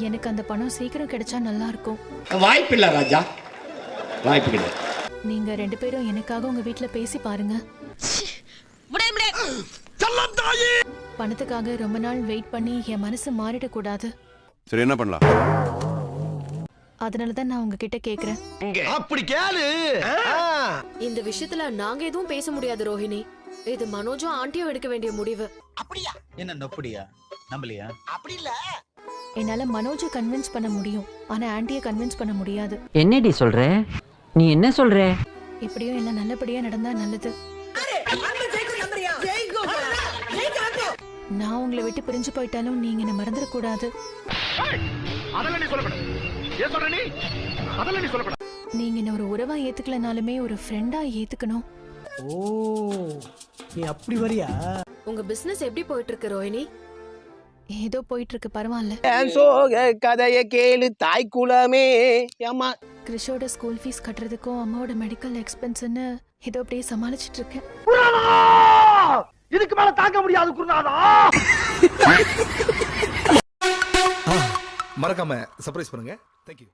எனக்கு அந்த பணம் சீக்கிரம் கிடைச்சா நல்லா இருக்கும். வாய்ப்பில்லை ராஜா, வாய்ப்பு கிடையாது. நீங்க 2 பேரும் எனக்காக உங்க வீட்ல பேசி பாருங்க. பணத்துக்காக ரொம்ப நாள் வெயிட் பண்ணி என் மனசு மாறிடக்கூடாது. சரி, என்ன பண்ணலாம்? அதனாலதான் நான் உங்ககிட்ட கேக்குறேன். அப்படி கேளு. இந்த விஷயத்துல நாங்க எதுவும் பேச முடியாது ரோஹிணி. இது மனோஜும் ஆண்டியும் எடுக்க வேண்டிய முடிவு. அப்படியா? என்ன நொப்படியா? நம்பலையா? அப்படி இல்ல. என்னால மனோஜை கன்வின்ஸ் பண்ண முடியும், ஆனா ஆண்டியை கன்வின்ஸ் பண்ண முடியாது. என்னடி சொல்ற? நீ என்ன சொல்ற? எப்படியும் எல்லாம் நல்லபடியா நடந்தா நல்லது. நான் உங்களை விட்டு பிரிஞ்சு போயிட்டாலும் நீங்க என்ன மறந்துடக்கூடாது. நீங்க என்ன ஒரு உறவா ஏத்துக்கலனாலுமே ஒரு ஃப்ரெண்டா ஏத்துக்கணும். ஓ, நீ அப்படி வரியா? உங்க பிசினஸ் எப்படி போயிட்டு இருக்கு ரோஹிணி? ஏதோ போயிட்டு இருக்கு, பரவாயில்ல. கதைய கேளு தாய் குலமே. கிறிஷோட ஸ்கூல் ஃபீஸ் கட்டுறதுக்கும் அம்மாவோட மெடிக்கல் எக்ஸ்பென்ஸ்னு ஏதோ அப்படியே சமாளிச்சிட்டு இருக்கேன். இதுக்கு மேல தாங்க முடியாது குருநாதா. மறக்காம சர்ப்ரைஸ் பண்ணுங்க. Thank you.